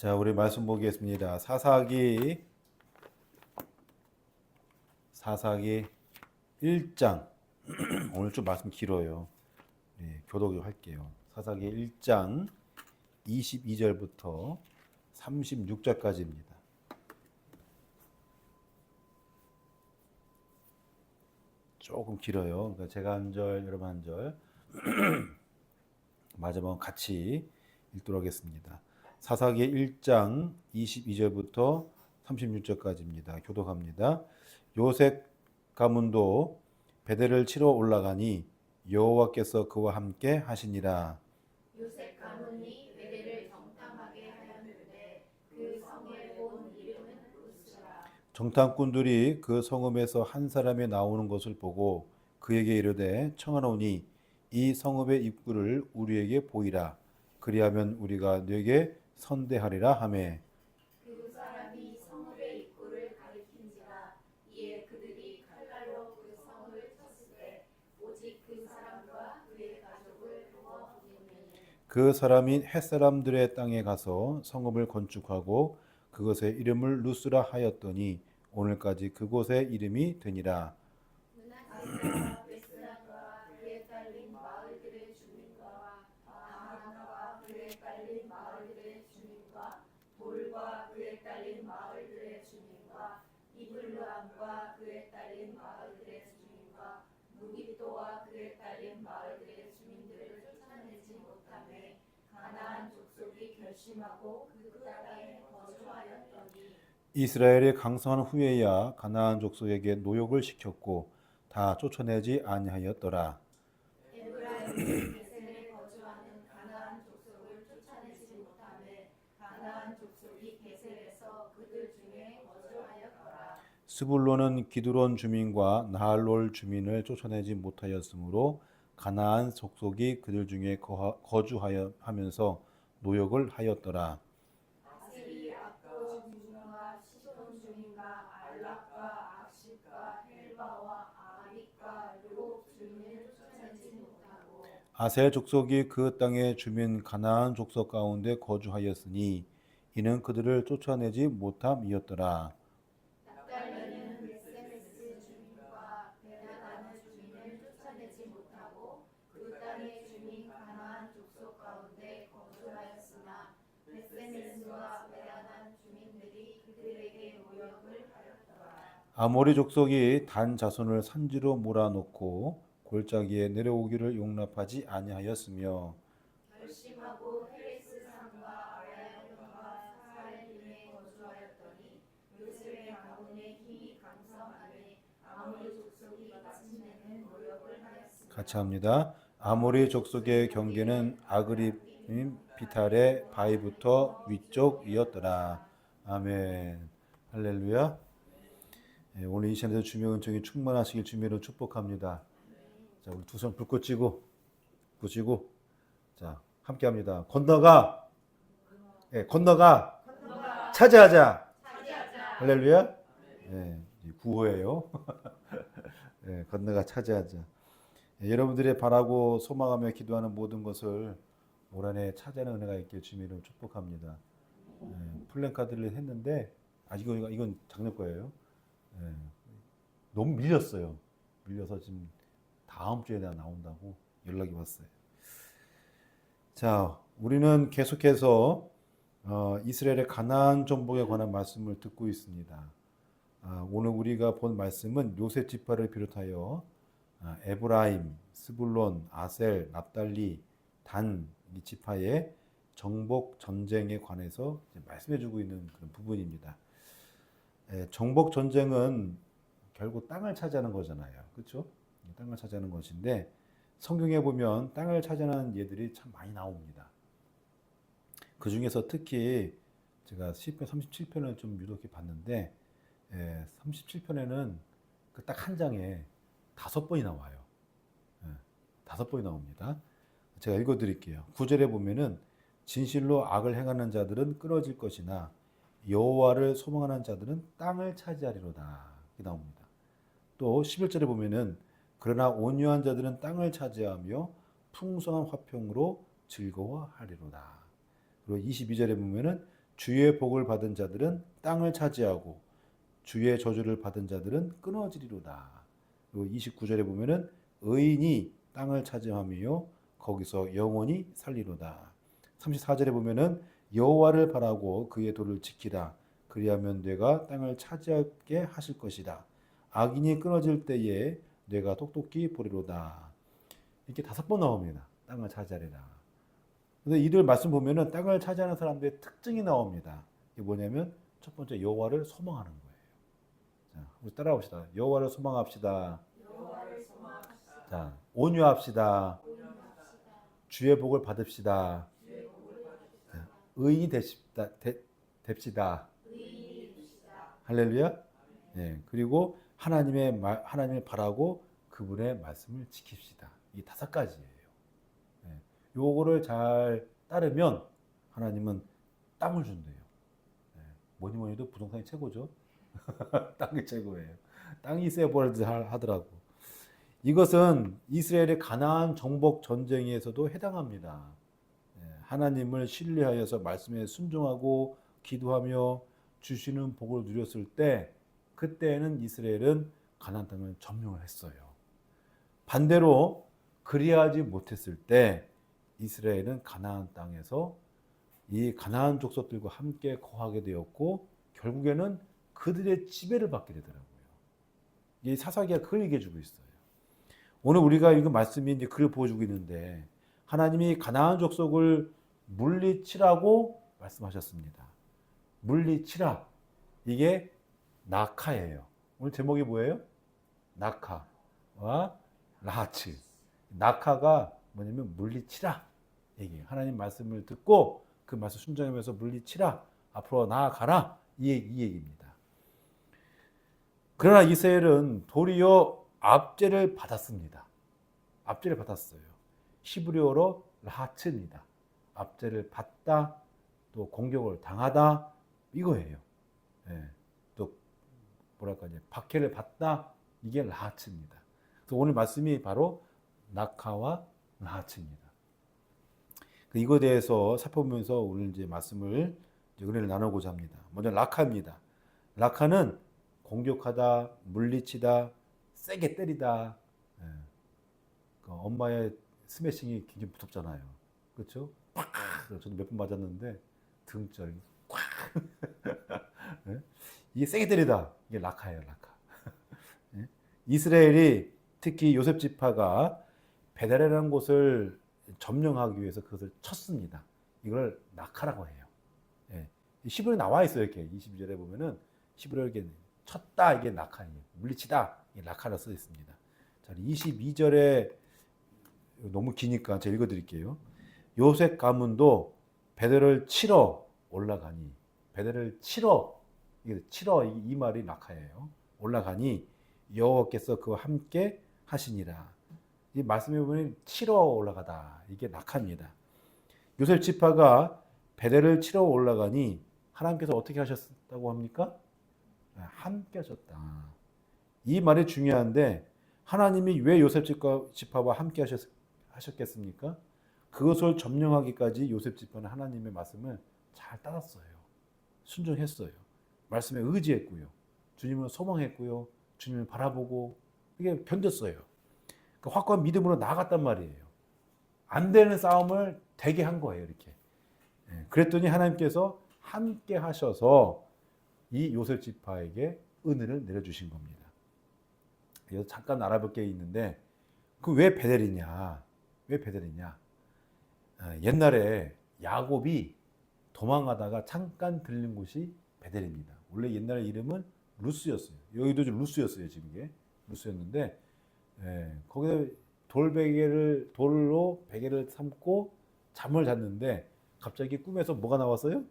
자, 우리 말씀 보겠습니다. 사사기 1장. 오늘 좀 말씀 길어요. 네, 교독을 할게요. 사사기 1장 22절부터 36절까지입니다. 조금 길어요. 그러니까 제가 한 절, 여러분 한 절. 마지막 같이 읽도록 하겠습니다. 사사기 1장 22절부터 36절까지입니다. 교독합니다. 요셉 가문도 베델을 치러 올라가니 여호와께서 그와 함께 하시니라. 요셉 가문이 베델을 정탐하게 하였는데 그 성의 본 이름은 루스라. 정탐꾼들이 그 성읍에서 한 사람이 나오는 것을 보고 그에게 이르되 청하노니 이 성읍의 입구를 우리에게 보이라. 그리하면 우리가 네게 선대하리라 하매 그 사람이 성읍의 입구를 가리킨지라. 이에 그들이 칼날로 그 성읍을 쳤을 때 오직 그 사람과 그의 가족을 도와 보내니 그 사람이 햇사람들의 땅에 가서 성읍을 건축하고 그것의 이름을 루스라 하였더니 오늘까지 그곳의 이름이 되니라. 문하세가 베스라과 그에 딸린 마을들의 주민과 아하나와 그에 딸린 마을들의 주민과 돌과 그에 딸린 마을들의 주민과 이블루암과 그에 딸린 마을들의 주민과 무깃도와 그에 딸린 마을들의 주민들을 쫓아내지 못하매 가나안 족속이 결심하고 그 땅에 거주하였더니 이스라엘이 강성한 후에야 가나안 족속에게 노역을 시켰고 다 쫓아내지 아니하였더라. 에브라임이 베셀에 거주하는 가나안 족속을 쫓아내지 못하매 가나안 족속이 베셀에서 그들 중에 거주하였더라. 스불론은 기드론 주민과 나할롤 주민을 쫓아내지 못하였으므로 가나안 족속이 그들 중에 거주하여 하면서 노역을 하였더라. 아셀이 악고 주민과 시돈 주민과 알락과 악십과 헬바와 아릭과 르곱 주민을 쫓아내지 못하고 아셀 족속이 그 땅의 주민 가나안 족속 가운데 거주하였으니 이는 그들을 쫓아내지 못함이었더라. 납달리는 베세메스 주민과 베다다는 주민을 쫓아내지 못하고 그 땅의 주민 가나안 족속 가운데 거주하였으나 베세메스와 베다단 주민들이 그들에게 노역을 하였더라. 아모리 족속이 단 자손을 산지로 몰아넣고 골짜기에 내려오기를 용납하지 아니하였으며 결심하고 헤레스 산과 아라야론과 사할림에 거주하였더니 요셉의 가문의 힘이 강성하니 아모리 족속이 마침내는 노역을 하였으며 같이 합니다. 아모리 족속의 경계는 아그립 비탈의 바위부터 위쪽이었더라. 아멘. 할렐루야. 예, 오늘 이 시간에도 주님의 은총이 충만하시길 주님으로 축복합니다. 자, 우리 두 손 불 끄시고 자, 함께 합니다. 건너가. 예, 건너가. 차지하자. 할렐루야. 예, 구호예요. 예, 건너가 차지하자. 예, 여러분들의 바라고 소망하며 기도하는 모든 것을 올 한해 차지하는 은혜가 있길 주님으로 축복합니다. 예, 플랜카드를 했는데 이건 작년 거예요. 예, 너무 밀렸어요. 밀려서 지금 다음 주에 나온다고 연락이 왔어요. 자, 우리는 계속해서 이스라엘의 가나안 정복에 관한 말씀을 듣고 있습니다. 오늘 우리가 본 말씀은 요셉 지파를 비롯하여 에브라임, 스불론, 아셀, 납달리, 단 이 지파의 정복 전쟁에 관해서 말씀해주고 있는 그런 부분입니다. 정복 전쟁은 결국 땅을 차지하는 거잖아요, 그렇죠? 땅을 차지하는 것인데 성경에 보면 땅을 차지하는 예들이 참 많이 나옵니다. 그 중에서 특히 제가 시편 37편을 좀 유독히 봤는데 37편에는 그 딱 한 장에 5번이 나와요. 5번이 나옵니다. 제가 읽어드릴게요. 9절에 보면은 진실로 악을 행하는 자들은 끊어질 것이나 여호와를 소망하는 자들은 땅을 차지하리로다. 이렇게 나옵니다. 또 11절에 보면은 그러나 온유한 자들은 땅을 차지하며 풍성한 화평으로 즐거워하리로다. 그리고 22절에 보면은 주의 복을 받은 자들은 땅을 차지하고 주의 저주를 받은 자들은 끊어지리로다. 그리고 29절에 보면은 의인이 땅을 차지하며 거기서 영원히 살리로다. 34절에 보면은 여호와를 바라고 그의 도를 지키라. 그리하면 뇌가 땅을 차지하게 하실 것이다. 악인이 끊어질 때에 뇌가 똑똑히 보리로다. 이렇게 5번 나옵니다. 땅을 차지하리라. 근데 이들 말씀 보면은 땅을 차지하는 사람들의 특징이 나옵니다. 이게 뭐냐면 첫 번째 여호와를 소망하는 거예요. 자, 우리 따라봅시다. 여호와를 소망합시다. 자, 온유합시다. 주의 복을 받읍시다. 자, 의인이 됩시다. 할렐루야. 네, 그리고 하나님을 바라고 그분의 말씀을 지킵시다. 이 5가지예요. 네, 요거를 잘 따르면 하나님은 땅을 준대요. 네, 뭐니 해도 부동산이 최고죠. 땅이 최고예요. 땅이 세버드 하더라고. 이것은 이스라엘의 가나안 정복 전쟁에서도 해당합니다. 하나님을 신뢰하여서 말씀에 순종하고 기도하며 주시는 복을 누렸을 때 그때는 이스라엘은 가나안 땅을 점령을 했어요. 반대로 그리하지 못했을 때 이스라엘은 가나안 땅에서 이 가나안 족속들과 함께 거하게 되었고 결국에는 그들의 지배를 받게 되더라고요. 이 사사기가 그걸 얘기해 주고 있어요. 오늘 우리가 이거 말씀이 이제 그걸 보여주고 있는데 하나님이 가나안 족속을 물리치라고 말씀하셨습니다. 물리치라. 이게 낙하예요. 오늘 제목이 뭐예요? 낙하와 라하츠. 낙하가 뭐냐면 물리치라. 얘기예요. 하나님 말씀을 듣고 그 말씀 순종하면서 물리치라. 앞으로 나아가라. 이 얘기입니다. 그러나 이스라엘은 도리어 압제를 받았습니다. 압제를 받았어요. 히브리어로 라하츠입니다. 압제를 받다, 또 공격을 당하다, 이거예요. 예, 또 뭐랄까 이제 박해를 받다, 이게 라하츠입니다. 그래서 오늘 말씀이 바로 낙하와 라하츠입니다. 이거에 대해서 살펴보면서 오늘 이제 말씀을 이제 은혜를 나누고자 합니다. 먼저 낙하입니다. 낙하는 공격하다, 물리치다, 세게 때리다. 예. 엄마의 스매싱이 굉장히 무섭잖아요. 그렇죠? 팍! 저도 몇 번 맞았는데 등절이 꽉! 예? 이게 세게 때리다. 이게 낙하예요, 낙하. 예? 이스라엘이 특히 요셉 지파가 베델이라는 곳을 점령하기 위해서 그것을 쳤습니다. 이걸 낙하라고 해요. 예. 히브리어에 나와 있어요. 이렇게 22절에 보면은 히브리어에 이렇게 쳤다 이게 낙하예요. 물리치다 이게 낙하라 써 있습니다. 자, 22절에 너무 기니까 제가 읽어드릴게요. 요셉 가문도 베델을 치러 올라가니 베델을 치러 이 말이 낙하예요. 올라가니 여호와께서 그와 함께 하시니라. 이 말씀해 보면 치러 올라가다 이게 낙하입니다. 요셉 지파가 베델을 치러 올라가니 하나님께서 어떻게 하셨다고 합니까? 함께 하셨다. 이 말이 중요한데 하나님이 왜 요셉 지파와 함께 하셨겠습니까? 그것을 점령하기까지 요셉 지파는 하나님의 말씀을 잘 따랐어요. 순종했어요. 말씀에 의지했고요. 주님을 소망했고요. 주님을 바라보고 이게 견뎠어요. 그러니까 확고한 믿음으로 나아갔단 말이에요. 안 되는 싸움을 되게 한 거예요. 이렇게. 그랬더니 하나님께서 함께 하셔서 이 요셉 지파에게 은혜를 내려주신 겁니다. 여기서 잠깐 알아볼 게 있는데 그 왜 베델이냐? 왜 베델이냐? 옛날에 야곱이 도망가다가 잠깐 들린 곳이 베델입니다. 원래 옛날 이름은 루스였어요. 여기도 루스였어요. 지금 이게 루스였는데 거기서 돌로 베개를 삼고 잠을 잤는데 갑자기 꿈에서 뭐가 나왔어요?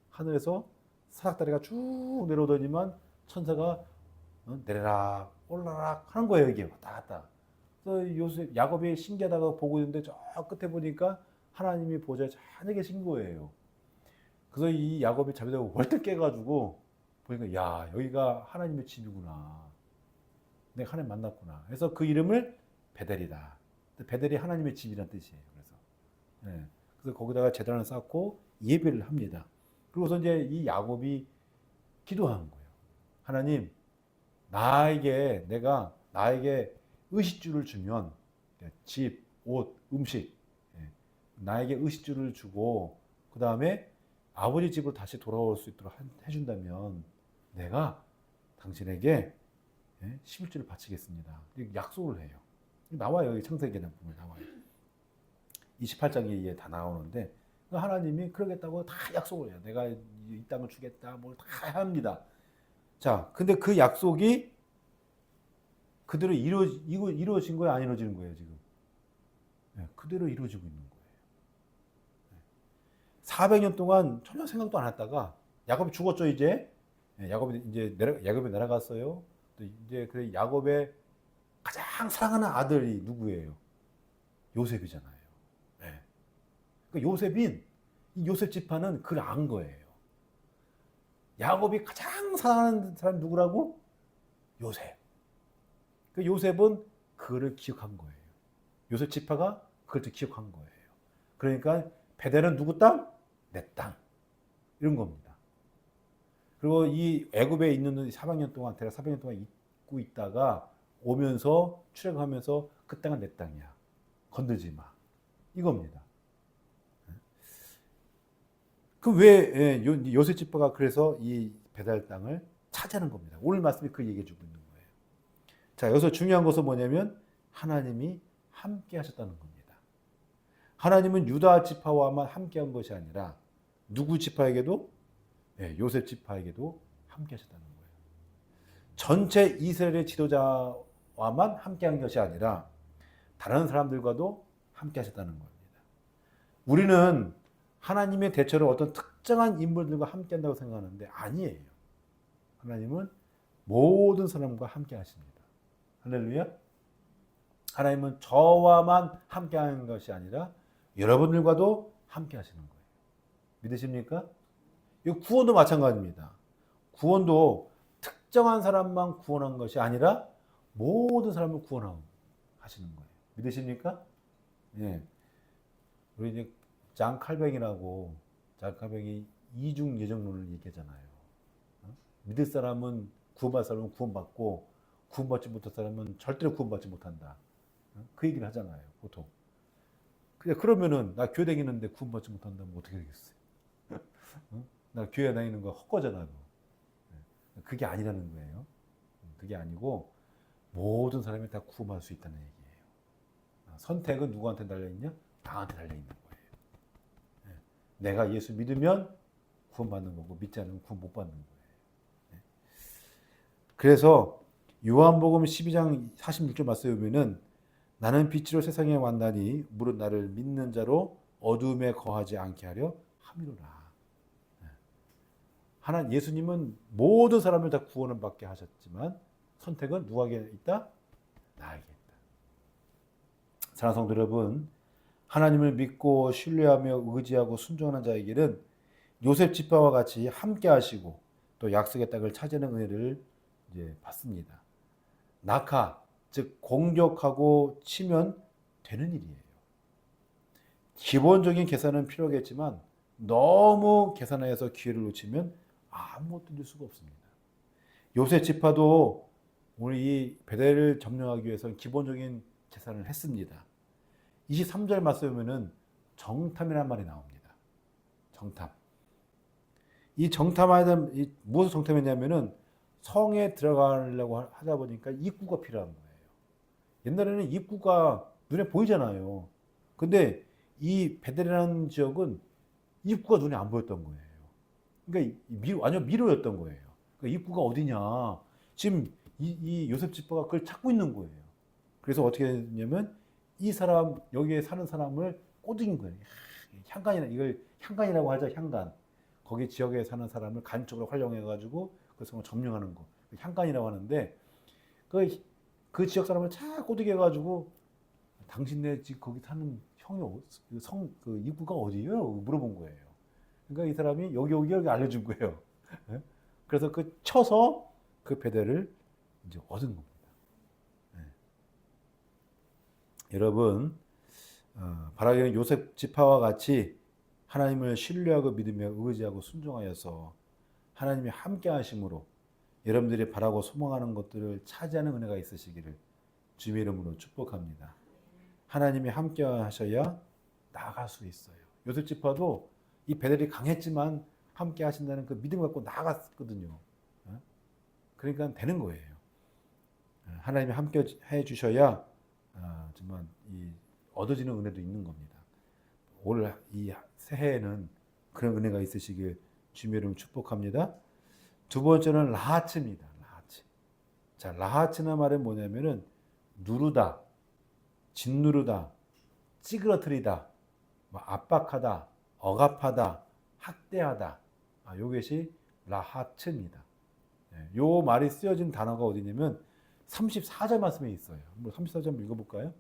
하늘에서 사닥다리가 쭉 내려오더니만 천사가 내려라 올라라 하는 거예요. 이게 왔다 갔다. 그래서 야곱이 신기하다가 보고 있는데 저 끝에 보니까 하나님이 보좌에 잔뜩 계신 거예요. 그래서 이 야곱이 잠이 자고 월떡 깨가지고 보니까 야 여기가 하나님의 집이구나. 내가 하나님 만났구나. 그래서 그 이름을 베델이다. 베델이 하나님의 집이라는 뜻이에요. 그래서 거기다가 제단을 쌓고 예배를 합니다. 그리고서 이제 이 야곱이 기도하는 거예요. 하나님, 나에게 의식주를 주면 집, 옷, 음식, 나에게 의식주를 주고 그 다음에 아버지 집으로 다시 돌아올 수 있도록 해준다면 내가 당신에게 11조를 바치겠습니다. 약속을 해요. 나와요. 여기 창세기에 보면 나와요. 28장에 다 나오는데 하나님이 그러겠다고 다 약속을 해요. 내가 이 땅을 주겠다. 뭘 다 합니다. 자, 근데 그 약속이 그대로 이루어진 거예요? 안 이루어지는 거예요, 지금? 그대로 이루어지고 있는 거예요. 400년 동안 전혀 생각도 안 했다가 야곱이 죽었죠, 이제. 야곱이 내려갔어요. 또 이제 그 야곱의 가장 사랑하는 아들이 누구예요? 요셉이잖아요. 그 요셉인 이 요셉 지파는 그걸 안 거예요. 야곱이 가장 사랑하는 사람이 누구라고? 요셉. 그 요셉은 그를 기억한 거예요. 요셉 지파가 그걸 기억한 거예요. 그러니까 베델은 누구 땅? 내 땅. 이런 겁니다. 그리고 이 애굽에 있는 400년 동안 대략 400년 동안 있고 있다가 오면서 출애굽하면서 그 땅은 내 땅이야. 건들지 마. 이겁니다. 그 왜 요셉 지파가 그래서 이 베델 땅을 차지하는 겁니다. 오늘 말씀이 그 얘기해 주고 있는 거예요. 자, 여기서 중요한 것은 뭐냐면 하나님이 함께 하셨다는 겁니다. 하나님은 유다 지파와만 함께 한 것이 아니라 누구 지파에게도? 요셉 지파에게도 함께 하셨다는 거예요. 전체 이스라엘의 지도자와만 함께 한 것이 아니라 다른 사람들과도 함께 하셨다는 겁니다. 우리는 하나님의 대처를 어떤 특정한 인물들과 함께 한다고 생각하는데 아니에요. 하나님은 모든 사람과 함께 하십니다. 할렐루야. 하나님은 저와만 함께 하는 것이 아니라 여러분들과도 함께 하시는 거예요. 믿으십니까? 이 구원도 마찬가지입니다. 구원도 특정한 사람만 구원한 것이 아니라 모든 사람을 구원하시는 거예요. 믿으십니까? 예. 우리 이제 장 칼뱅이라고 이중 예정론을 얘기하잖아요. 믿을 사람은 구원받을 사람은 구원받고 구원받지 못할 사람은 절대로 구원받지 못한다. 그 얘기를 하잖아요. 보통. 그러면은 나 교회 다니는데 구원받지 못한다면 어떻게 되겠어요? 나 교회 다니는 거 헛거잖아요. 그게 아니라는 거예요. 그게 아니고 모든 사람이 다 구원받을 수 있다는 얘기예요. 선택은 누구한테 달려있냐? 나한테 달려있는 거예요. 내가 예수 믿으면 구원받는 거고 믿지 않으면 구원 못 받는 거예요. 그래서 요한복음 12장 46절 말씀에 보면은 나는 빛으로 세상에 왔나니 무릇 나를 믿는 자로 어둠에 거하지 않게 하려 함이로라. 예수님은 모든 사람을 다 구원을 받게 하셨지만 선택은 누구에게 있다? 나에게 있다. 사랑하는 성도 여러분, 하나님을 믿고 신뢰하며 의지하고 순종하는 자에게는 요셉 지파와 같이 함께 하시고 또 약속의 땅을 차지하는 은혜를 이제 받습니다. 낙하, 즉 공격하고 치면 되는 일이에요. 기본적인 계산은 필요하겠지만 너무 계산해서 기회를 놓치면 아무것도 될 수가 없습니다. 요셉 지파도 오늘 이 베델을 점령하기 위해서는 기본적인 계산을 했습니다. 23절 말씀에 보면은 정탐이라는 말이 나옵니다. 정탐. 이 정탐하는 무엇을 정탐했냐면은 성에 들어가려고 하다 보니까 입구가 필요한 거예요. 옛날에는 입구가 눈에 보이잖아요. 근데 이 베델이라는 지역은 입구가 눈에 안 보였던 거예요. 그러니까 완전 미로였던 거예요. 그러니까 입구가 어디냐. 지금 이 요셉 지파가 그걸 찾고 있는 거예요. 그래서 어떻게 했냐면 이 사람, 여기에 사는 사람을 꼬드긴 거예요. 이걸 향간이라고 하죠, 향간. 거기 지역에 사는 사람을 간쪽으로 활용해가지고 그 성을 점령하는 거. 향간이라고 하는데, 그 지역 사람을 차 꼬드게 해가지고, 당신네 집 거기 사는 형이, 그 입구가 어디예요? 물어본 거예요. 그러니까 이 사람이 여기 알려준 거예요. 그래서 쳐서 그 베델을 이제 얻은 겁니다. 여러분, 바라기는 요셉 지파와 같이 하나님을 신뢰하고 믿으며 의지하고 순종하여서 하나님이 함께 하심으로 여러분들이 바라고 소망하는 것들을 차지하는 은혜가 있으시기를 주님의 이름으로 축복합니다. 하나님이 함께 하셔야 나아갈 수 있어요. 요셉 지파도 이 베델이 강했지만 함께 하신다는 그 믿음 갖고 나아갔거든요. 그러니까 되는 거예요. 하나님이 함께 해주셔야 정말 이 얻어지는 은혜도 있는 겁니다. 올 이 새해에는 그런 은혜가 있으시길 주님의 이름으로 축복합니다. 두 번째는 라하츠입니다. 라하츠. 자, 라하츠는 말은 뭐냐면은 누르다, 짓누르다, 찌그러뜨리다, 압박하다, 억압하다, 학대하다. 이것이 라하츠입니다. 요 말이 쓰여진 단어가 어디냐면 34절 말씀에 있어요. 한번 34절 한번 읽어볼까요?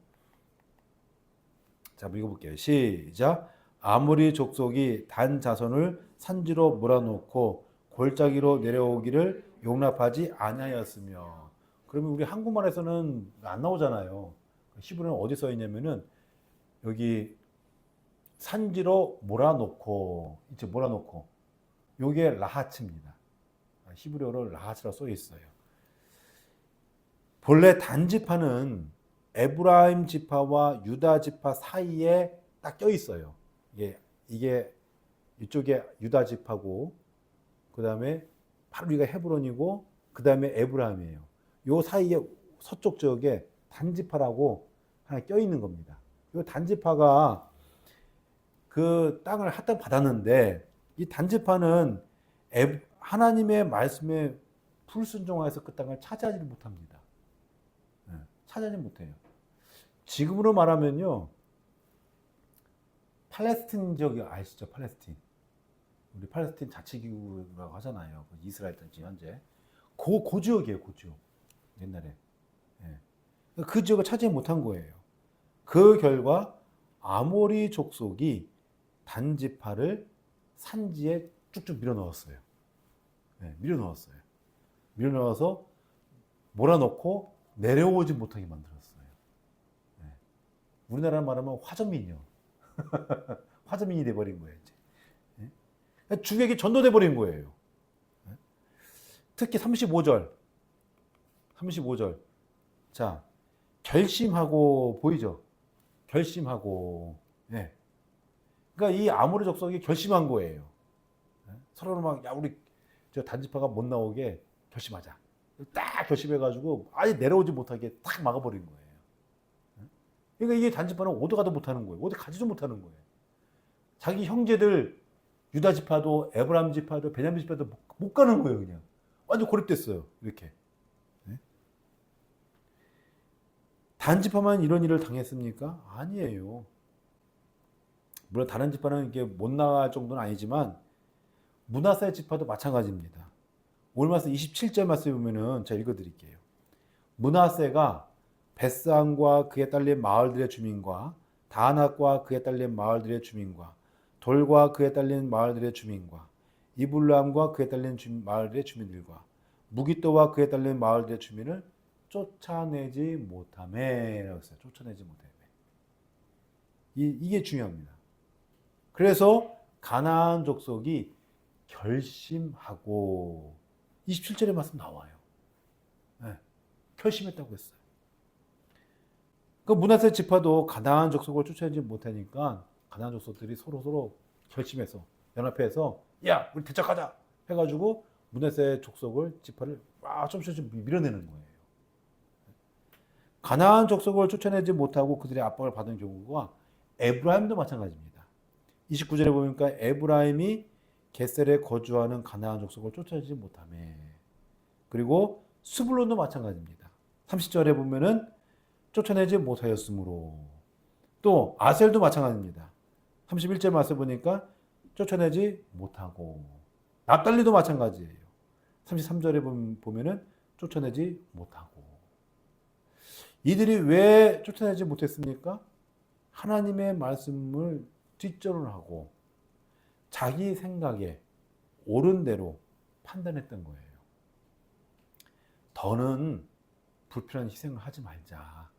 자, 한번 읽어볼게요. 시작. 아모리 족속이 단 자손을 산지로 몰아놓고 골짜기로 내려오기를 용납하지 아니하였으며. 그러면 우리 한국말에서는 안 나오잖아요. 히브리어는 어디 써 있냐면은 여기 산지로 몰아놓고, 이제 몰아놓고, 요게 라하츠입니다. 히브리어로 라하츠라고 써 있어요. 본래 단지파는 에브라임 지파와 유다 지파 사이에 딱 껴 있어요. 이게 이쪽에 유다 지파고, 그 다음에 바로 여기가 헤브론이고, 그 다음에 에브라임이에요. 요 사이에 서쪽 지역에 단지파라고 하나 껴 있는 겁니다. 이 단지파가 그 땅을 하다 받았는데, 이 단지파는 하나님의 말씀에 불순종하여서 그 땅을 차지하지 못합니다. 차지하지 못해요. 지금으로 말하면요, 팔레스틴 지역이 아시죠? 팔레스틴. 우리 팔레스틴 자치기구라고 하잖아요. 이스라엘 단지 현재. 그 지역이에요, 그 지역. 옛날에. 그 지역을 차지하지 못한 거예요. 그 결과 아모리 족속이 단지파를 산지에 쭉쭉 밀어 넣었어요. 밀어 넣었어요. 밀어 넣어서 몰아넣고 내려오지 못하게 만들었어요. 우리나라 말하면 화전민이요. 화전민이 돼버린 거예요. 이제. 주객이 전도돼 버린 거예요. 특히 35절. 자, 결심하고 보이죠? 결심하고. 그러니까 이 아모리 족속이 결심한 거예요. 서로는 막, 야, 우리 저 단지파가 못 나오게 결심하자. 딱 결심해가지고 아예 내려오지 못하게 딱 막아버린 거예요. 그러니까 이게 단지파는 어디 가도 못하는 거예요. 어디 가지도 못하는 거예요. 자기 형제들 유다 지파도 에브라임 지파도 베냐민 지파도 못 가는 거예요. 그냥 완전 고립됐어요. 이렇게. 단지파만 이런 일을 당했습니까? 아니에요. 물론 다른 지파는 이게 못 나갈 정도는 아니지만 므낫세 지파도 마찬가지입니다. 오늘 말씀 27절 말씀 보면은 제가 읽어드릴게요. 므낫세가 벳산과 그에 딸린 마을들의 주민과 다낙과 그에 딸린 마을들의 주민과 돌과 그에 딸린 마을들의 주민과 이블람과 그에 딸린 마을들의 주민들과 무기또와 그에 딸린 마을들의 주민을 쫓아내지 못하매 라고 했어요. 쫓아내지 못하매. 이게 중요합니다. 그래서 가나안 족속이 결심하고 27절의 말씀 나와요. 결심했다고 했어요. 그 므낫세 지파도 가나안 족속을 쫓아내지 못하니까 가나안 족속들이 서로 결심해서 연합해서 야, 우리 대적하자 해가지고 므낫세 족속을 지파를 좀 밀어내는 거예요. 가나안 족속을 쫓아내지 못하고 그들의 압박을 받은 경우가 에브라임도 마찬가지입니다. 29절에 보니까 에브라임이 겟셀에 거주하는 가나안 족속을 쫓아내지 못하매. 그리고 스불론도 마찬가지입니다. 30절에 보면은 쫓아내지 못하였으므로. 또 아셀도 마찬가지입니다. 31절 말씀 보니까 쫓아내지 못하고. 납달리도 마찬가지예요. 33절에 보면은 쫓아내지 못하고. 이들이 왜 쫓아내지 못했습니까? 하나님의 말씀을 뒷전을 하고 자기 생각에 옳은 대로 판단했던 거예요. 더는 불필요한 희생을 하지 말자.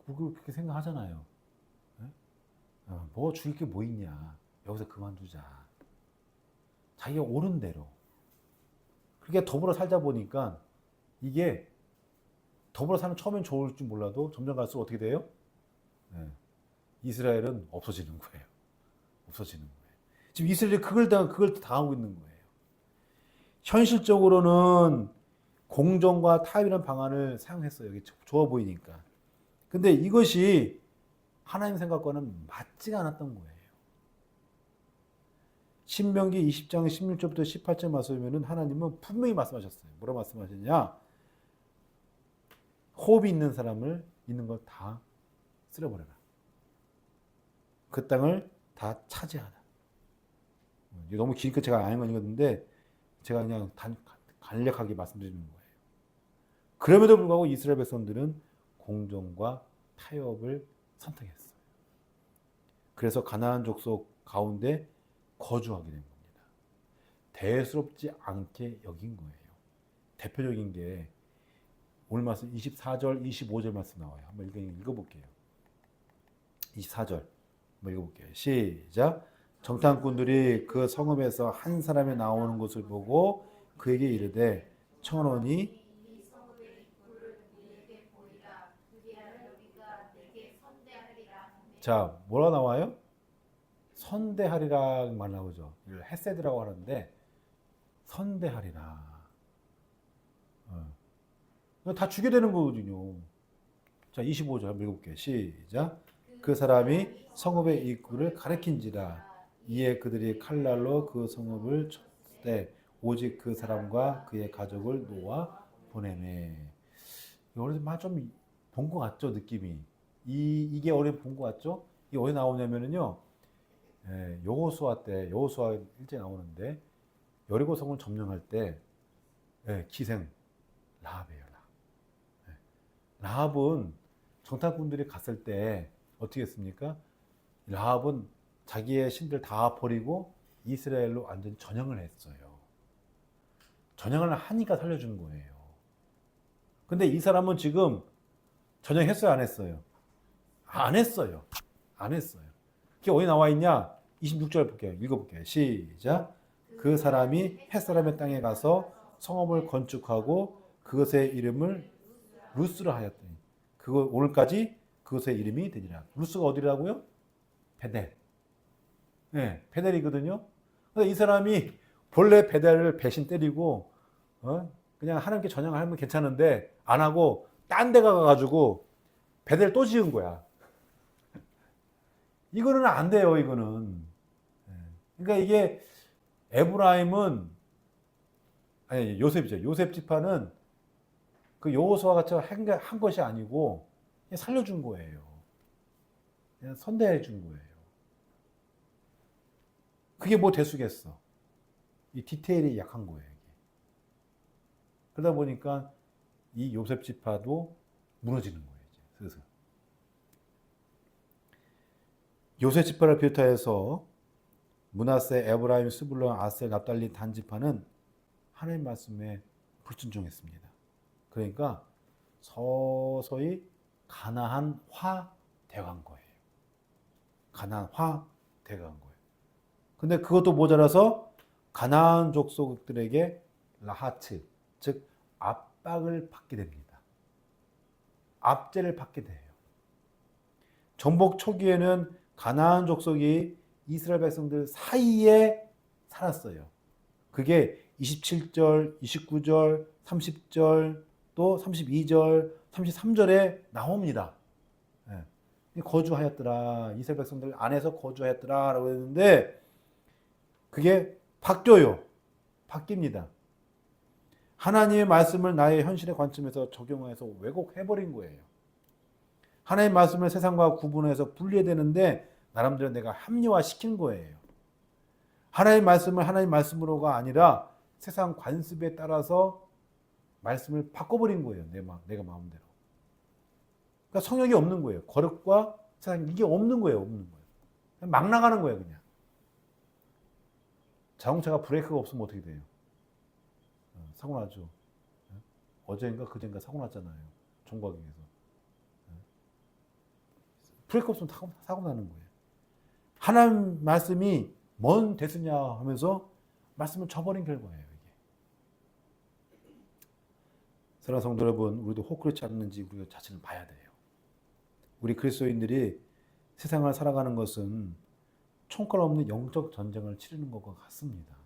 그렇게 생각하잖아요. 뭐 죽일 게 뭐 있냐. 여기서 그만두자. 자기가 옳은 대로. 그렇게 더불어 살다 보니까 이게 더불어 살면 처음엔 좋을 줄 몰라도 점점 갈수록 어떻게 돼요? 네. 이스라엘은 없어지는 거예요. 없어지는 거예요. 지금 이스라엘이 그걸 당하고 있는 거예요. 현실적으로는 공정과 타협이라는 방안을 사용했어요. 이게 좋아 보이니까. 근데 이것이 하나님 생각과는 맞지가 않았던 거예요. 신명기 20장 16절부터 18절 말씀이면은 하나님은 분명히 말씀하셨어요. 뭐라 말씀하셨냐? 호흡이 있는 사람을 있는 걸 다 쓸어버려라. 그 땅을 다 차지하라. 너무 기니까 제가 안 읽었는데 제가 그냥 간략하게 말씀드리는 거예요. 그럼에도 불구하고 이스라엘 백성들은 공정과 타협을 선택했어요. 그래서 가나안 족속 가운데 거주하게 된 겁니다. 대수롭지 않게 여긴 거예요. 대표적인 게 오늘 말씀 24절, 25절 말씀 나와요. 한번 읽어볼게요. 24절 한번 읽어볼게요. 시작. 정탐꾼들이 그 성읍에서 한 사람이 나오는 것을 보고 그에게 이르되 청하노니 자, 뭐라 나와요? 선대하리라 말 나오죠. 이걸 헤세드라고 하는데 선대하리라. 다 주게 되는 거거든요. 자, 25절 한번 읽어볼게요. 시작. 그 사람이 성읍의 입구를 가리킨지라. 이에 그들이 칼날로 그 성읍을 쳤되 오직 그 사람과 그의 가족을 놓아 보내매. 어디서 좀 본 것 같죠, 느낌이. 이게 어디 본 것 같죠? 이게 어디 나오냐면은요. 여호수아 때, 여호수아 일제 나오는데 여리고 성을 점령할 때 기생 라합이에요. 라합은 정탐꾼들이 갔을 때 어떻게 했습니까? 라합은 자기의 신들 다 버리고 이스라엘로 완전 전향을 했어요. 전향을 하니까 살려준 거예요. 근데 이 사람은 지금 전향했어요, 안 했어요? 안 했어요. 안 했어요. 그게 어디 나와 있냐? 26절 볼게요. 읽어볼게요. 시작. 그 사람이 햇사람의 땅에 가서 성읍을 건축하고 그것의 이름을 루스라 하였더니 그거 오늘까지 그것의 이름이 되니라. 루스가 어디라고요? 베델. 네, 베델이거든요. 이 사람이 본래 베델을 배신 때리고 그냥 하나님께 전향하면 괜찮은데 안 하고 딴 데 가가지고 베델 또 지은 거야. 이거는 안 돼요. 이거는. 그러니까 이게 에브라임은 아니 요셉이죠. 요셉 지파는 그 여호수아 같이 한 것이 아니고 그냥 살려준 거예요. 그냥 선대해 준 거예요. 그게 뭐 대수겠어. 이 디테일이 약한 거예요. 이게. 그러다 보니까 이 요셉 지파도 무너지는 거예요. 이제 슬슬. 요셉 지파를 비롯하여서 므낫세, 에브라임, 스불론, 아셀, 납달리 단 지파는 하나님 말씀에 불순종했습니다. 그러니까 서서히 가나안화 되어간 거예요. 가나안화 되어간 거예요. 근데 그것도 모자라서 가나안 족속들에게 라하츠, 즉 압박을 받게 됩니다. 압제를 받게 돼요. 정복 초기에는 가나안 족속이 이스라엘 백성들 사이에 살았어요. 그게 27절, 29절, 30절, 또 32절, 33절에 나옵니다. 거주하였더라. 이스라엘 백성들 안에서 거주하였더라. 라고 했는데 그게 바뀌어요. 바뀝니다. 하나님의 말씀을 나의 현실의 관점에서 적용해서 왜곡해버린 거예요. 하나님의 말씀을 세상과 구분해서 분리해야 되는데 나름대로 내가 합리화시킨 거예요. 하나님의 말씀을 하나님의 말씀으로가 아니라 세상 관습에 따라서 말씀을 바꿔버린 거예요. 내가 마음대로. 그러니까 성역이 없는 거예요. 거룩과 세상 이게 없는 거예요. 없는 거예요. 막 나가는 거예요. 그냥. 자동차가 브레이크가 없으면 어떻게 돼요? 사고 나죠. 어제인가 그제인가 사고 났잖아요. 종각에서. 브레이크 없으면 사고 나는 거예요. 하나님 말씀이 뭔 대수냐 하면서 말씀을 저버린 결과예요. 이게. 사랑하는 성도 여러분, 우리도 혹 그렇지 않는지 우리가 자신을 봐야 돼요. 우리 그리스도인들이 세상을 살아가는 것은 총칼 없는 영적 전쟁을 치르는 것과 같습니다.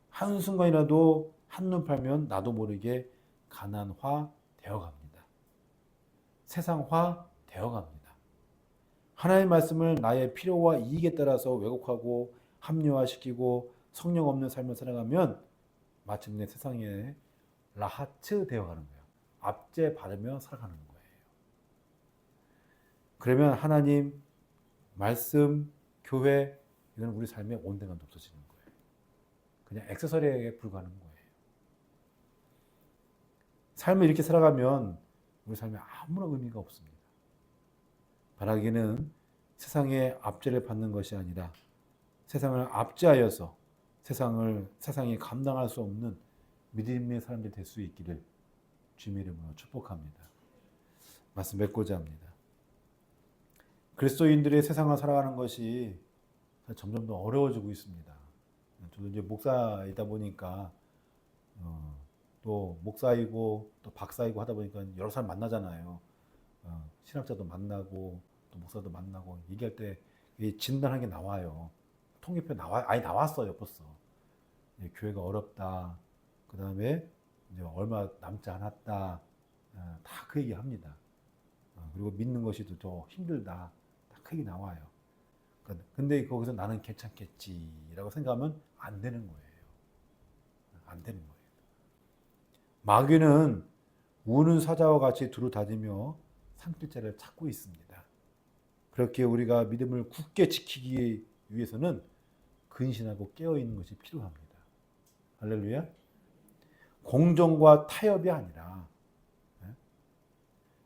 한순간이라도 한눈 팔면 나도 모르게 가난화 되어갑니다. 세상화 되어갑니다. 하나님의 말씀을 나의 필요와 이익에 따라서 왜곡하고 합리화시키고 성령 없는 삶을 살아가면 마침내 세상에 라하츠 되어가는 거예요. 압제 받으며 살아가는 거예요. 그러면 하나님, 말씀, 교회 이건 우리 삶에 온데간도 없어지는 거예요. 그냥 액세서리에 불과하는 거예요. 삶을 이렇게 살아가면 우리 삶에 아무런 의미가 없습니다. 바라기는 세상의 압제를 받는 것이 아니라 세상을 압제하여서 세상이 감당할 수 없는 믿음의 사람들이 될 수 있기를 주님의 이름으로 축복합니다. 말씀 맺고자 합니다. 그리스도인들의 세상을 살아가는 것이 점점 더 어려워지고 있습니다. 저도 이제 목사이다 보니까 또 목사이고 또 박사이고 하다 보니까 여러 사람 만나잖아요. 신학자도 만나고 또 목사도 만나고 얘기할 때 진단한 게 나와요. 통계표 아예 나왔어요, 벌써. 교회가 어렵다. 그 다음에 이제 얼마 남지 않았다. 다 그 얘기 합니다. 그리고 믿는 것이 더 힘들다. 다 그 얘기 나와요. 근데 거기서 나는 괜찮겠지라고 생각하면 안 되는 거예요. 안 되는 거예요. 마귀는 우는 사자와 같이 두루 다니며 삼킬 자를 찾고 있습니다. 그렇게 우리가 믿음을 굳게 지키기 위해서는 근신하고 깨어있는 것이 필요합니다. 할렐루야. 공정과 타협이 아니라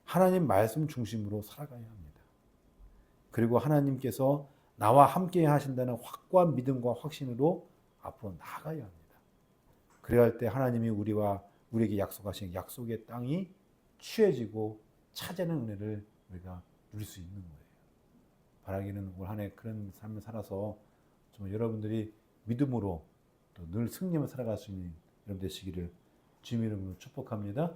하나님 말씀 중심으로 살아가야 합니다. 그리고 하나님께서 나와 함께 하신다는 확고한 믿음과 확신으로 앞으로 나아가야 합니다. 그래야 할 때 하나님이 우리에게 약속하신 약속의 땅이 취해지고 차지하는 은혜를 우리가 누릴 수 있는 거예요. 바라기는 올 한 해 그런 삶을 살아서 정말 여러분들이 믿음으로 또 늘 승리하며 살아갈 수 있는 여러분 되시기를 주님의 이름으로 축복합니다.